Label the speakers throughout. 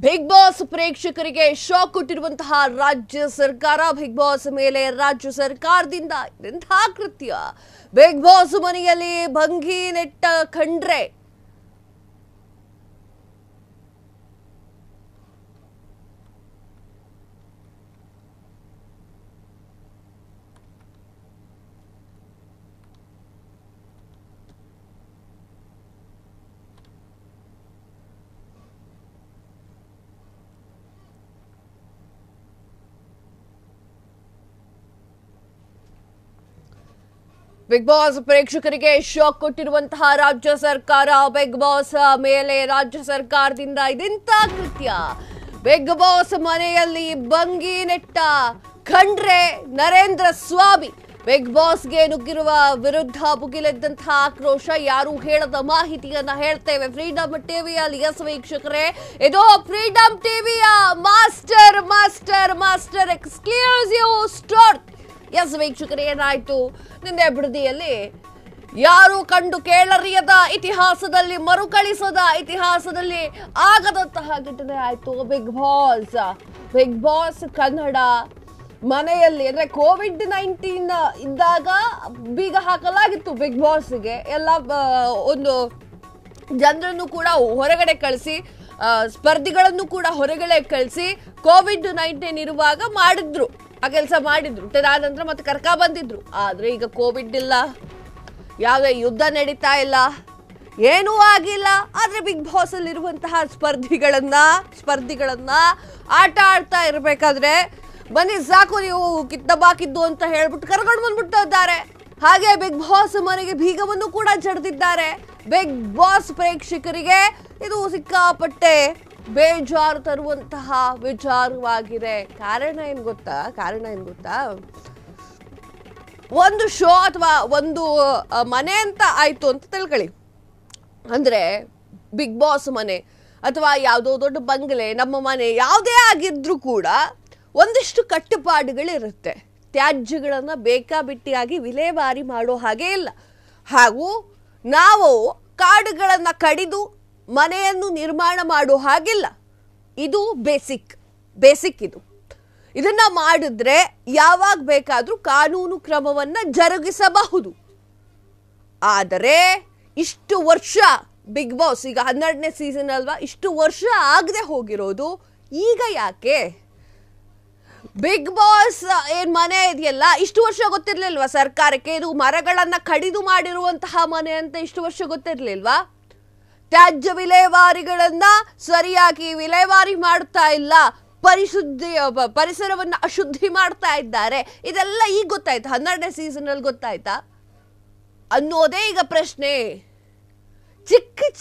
Speaker 1: Big boss ಪ್ರೇಕ್ಷಕರಿಗೆ shock ಕೊಟ್ಟಿರುವಂತಹ ರಾಜ್ಯ ಸರ್ಕಾರ. ಬಿಗ್ ಬಾಸ್ ಮೇಲೆ ರಾಜ್ಯ ಸರ್ಕಾರದಿಂದ ಎಂಥ ಕೃತ್ಯ. ಬಿಗ್ ಬಾಸ್ ಮನೆಯಲ್ಲಿ ಭಂಗಿ ನೆಟ್ಟ ಖಂಡ್ರೆ ಬಿಗ್ ಬಾಸ್ ಪ್ರೇಕ್ಷಕರಿಗೆ ಶಾಕ್ ಕೊಟ್ಟಿರುವಂತಹ ರಾಜ್ಯ ಸರ್ಕಾರ. ಬಿಗ್ ಬಾಸ್ ಮೇಲೆ ರಾಜ್ಯ ಸರ್ಕಾರದಿಂದ ಇದೆಂತ ಕೃತ್ಯ. ಬಿಗ್ ಬಾಸ್ ಮನೆಯಲ್ಲಿ ಭಂಗಿ ನೆಟ್ಟ ಖಂಡ್ರೆ ನರೇಂದ್ರ ಸ್ವಾಮಿ. ಬಿಗ್ ಬಾಸ್ಗೆ ನುಗ್ಗಿರುವ ವಿರುದ್ಧ ಭುಗಿಲೆದ್ದಂತಹ ಆಕ್ರೋಶ. ಯಾರು ಹೇಳದ ಮಾಹಿತಿಯನ್ನ ಹೇಳ್ತೇವೆ ಫ್ರೀಡಮ್ ಟಿವಿಯಲ್ಲಿ. ಎಸ್ ವೀಕ್ಷಕರೇ, ಇದು ಫ್ರೀಡಮ್ ಟಿವಿಯ ಮಾಸ್ಟರ್ ಎಕ್ಸ್ಕ್ಲೂಸಿವ್ ಸ್ಟಾರ್. ಎಸ್ ವೀಕ್ಷಕರೇ, ಏನಾಯ್ತು ನಿನ್ನೆ ಬಿಡದಿಯಲ್ಲಿ ಯಾರು ಕಂಡು ಕೇಳರಿಯದ ಇತಿಹಾಸದಲ್ಲಿ ಮರುಕಳಿಸದ ಇತಿಹಾಸದಲ್ಲಿ ಆಗದಂತಹ ಘಟನೆ ಆಯ್ತು. ಬಿಗ್ ಬಾಸ್ ಕನ್ನಡ ಮನೆಯಲ್ಲಿ ಅಂದ್ರೆ ಕೋವಿಡ್-19 ಇದ್ದಾಗ ಬೀಗ ಹಾಕಲಾಗಿತ್ತು ಬಿಗ್ ಬಾಸ್ಗೆ. ಎಲ್ಲ ಒಂದು ಜನರನ್ನು ಕೂಡ ಹೊರಗಡೆ ಕಳಿಸಿ, ಸ್ಪರ್ಧಿಗಳನ್ನು ಕೂಡ ಹೊರಗಡೆ ಕಳಿಸಿ ಕೋವಿಡ್-19 ಇರುವಾಗ ಮಾಡಿದ್ರು, ಆ ಕೆಲಸ ಮಾಡಿದ್ರು. ಆ ನಂತರ ಮತ್ತೆ ಕರ್ಕ ಬಂದಿದ್ರು. ಆದ್ರೆ ಈಗ ಕೋವಿಡ್ ಇಲ್ಲ, ಯಾವುದೇ ಯುದ್ಧ ನಡೀತಾ ಇಲ್ಲ, ಏನೂ ಆಗಿಲ್ಲ. ಆದ್ರೆ ಬಿಗ್ ಬಾಸ್ ಅಲ್ಲಿ ಇರುವಂತಹ ಸ್ಪರ್ಧಿಗಳನ್ನ ಆಟ ಆಡ್ತಾ ಇರ್ಬೇಕಾದ್ರೆ ಬನ್ನಿ ಸಾಕು ನೀವು ಕಿತ್ತಬಾಕಿದ್ದು ಅಂತ ಹೇಳ್ಬಿಟ್ಟು ಕರ್ಕೊಂಡು ಬಂದ್ಬಿಟ್ಟಿದ್ದಾರೆ. ಹಾಗೆ ಬಿಗ್ ಬಾಸ್ ಮನೆಗೆ ಬೀಗವನ್ನು ಕೂಡ ಜಡ್ದಿದ್ದಾರೆ. ಬಿಗ್ ಬಾಸ್ ಪ್ರೇಕ್ಷಕರಿಗೆ ಇದು ಸಿಕ್ಕಾಪಟ್ಟೆ ಬೇಜಾರು ತರುವಂತಹ ವಿಚಾರವಾಗಿದೆ. ಕಾರಣ ಏನ್ ಗೊತ್ತಾ, ಒಂದು ಶೋ ಅಥವಾ ಒಂದು ಮನೆ ಅಂತ ಆಯ್ತು ಅಂತ ತಿಳ್ಕೊಳ್ಳಿ. ಅಂದ್ರೆ ಬಿಗ್ ಬಾಸ್ ಮನೆ ಅಥವಾ ಯಾವುದೋ ದೊಡ್ಡ ಬಂಗಲೆ, ನಮ್ಮ ಮನೆ ಯಾವುದೇ ಆಗಿದ್ರು ಕೂಡ ಒಂದಿಷ್ಟು ಕಟ್ಟುಪಾಡುಗಳಿರುತ್ತೆ. ತ್ಯಾಜ್ಯಗಳನ್ನ ಬೇಕಾಬಿಟ್ಟಿಯಾಗಿ ವಿಲೇವಾರಿ ಮಾಡೋ ಹಾಗೆ ಇಲ್ಲ. ಹಾಗೂ ನಾವು ಕಾಡುಗಳನ್ನ ಕಡಿದು ಮನೆಯನ್ನು ನಿರ್ಮಾಣ ಮಾಡೋ ಹಾಗಿಲ್ಲ. ಇದು ಬೇಸಿಕ್ ಇದನ್ನ ಮಾಡಿದ್ರೆ ಯಾವಾಗ ಬೇಕಾದ್ರೂ ಕಾನೂನು ಕ್ರಮವನ್ನ ಜರುಗಿಸಬಹುದು. ಆದರೆ ಇಷ್ಟು ವರ್ಷ ಬಿಗ್ ಬಾಸ್, ಈಗ 12ನೇ ಸೀಸನ್ ಅಲ್ವಾ, ಇಷ್ಟು ವರ್ಷ ಆಗದೆ ಹೋಗಿರೋದು ಈಗ ಯಾಕೆ? ಬಿಗ್ ಬಾಸ್ ಏನ್ ಮನೆ ಇದೆಯಲ್ಲ, ಇಷ್ಟು ವರ್ಷ ಗೊತ್ತಿರ್ಲಿಲ್ವಾ ಸರ್ಕಾರಕ್ಕೆ ಇದು ಮರಗಳನ್ನ ಕಡಿದು ಮಾಡಿರುವಂತಹ ಮನೆ ಅಂತ? ಇಷ್ಟು ವರ್ಷ ಗೊತ್ತಿರ್ಲಿಲ್ವಾ? ತ್ಯಾಜ್ಯ ವಿಲೇವಾರಿಗಳನ್ನ ಸರಿಯಾಗಿ ವಿಲೇವಾರಿ ಮಾಡ್ತಾ ಇಲ್ಲ, ಪರಿಸರವನ್ನ ಅಶುದ್ಧಿ ಮಾಡ್ತಾ ಇದ್ದಾರೆ. ಇದೆಲ್ಲ ಈಗ ಗೊತ್ತಾಯ್ತಾ? 12ನೇ ಸೀಸನ್ ಅಲ್ಲಿ ಗೊತ್ತಾಯ್ತಾ ಅನ್ನೋದೇ ಈಗ ಪ್ರಶ್ನೆ.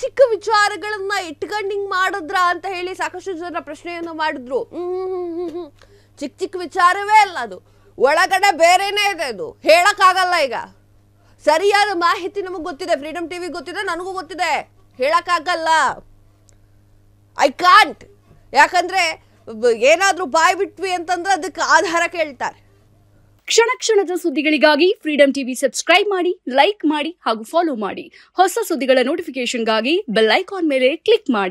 Speaker 1: ಚಿಕ್ಕ ವಿಚಾರಗಳನ್ನ ಇಟ್ಕೊಂಡು ಹಿಂಗ್ ಮಾಡಿದ್ರ ಅಂತ ಹೇಳಿ ಸಾಕಷ್ಟು ಜನ ಪ್ರಶ್ನೆಯನ್ನು ಮಾಡಿದ್ರು. ಚಿಕ್ಕ ವಿಚಾರವೇ ಅಲ್ಲ ಅದು, ಒಳಗಡೆ ಬೇರೆನೇ ಇದೆ. ಅದು ಹೇಳಕ್ಕಾಗಲ್ಲ. ಈಗ ಸರಿಯಾದ ಮಾಹಿತಿ ನಮಗ್ ಗೊತ್ತಿದೆ, ಫ್ರೀಡಮ್ ಟಿವಿ ಗೊತ್ತಿದೆ, ನನಗೂ ಗೊತ್ತಿದೆ, ಹೇಳಕ್ಕಾಗಲ್ಲ. I can't. ಯಾಕಂದ್ರೆ ಏನಾದ್ರೂ ಬಾಯ್ ಬಿಟ್ವಿ ಅಂತಂದ್ರೆ ಅದಕ್ಕೆ ಆಧಾರ ಕೇಳ್ತಾರೆ.
Speaker 2: ಕ್ಷಣದ ಸುದ್ದಿಗಳಿಗಾಗಿ ಫ್ರೀಡಮ್ ಟಿವಿ ಸಬ್ಸ್ಕ್ರೈಬ್ ಮಾಡಿ, ಲೈಕ್ ಮಾಡಿ ಹಾಗೂ ಫಾಲೋ ಮಾಡಿ. ಹೊಸ ಸುದ್ದಿಗಳ ನೋಟಿಫಿಕೇಶನ್ಗಾಗಿ ಬೆಲ್ ಐಕಾನ್ ಮೇಲೆ ಕ್ಲಿಕ್ ಮಾಡಿ.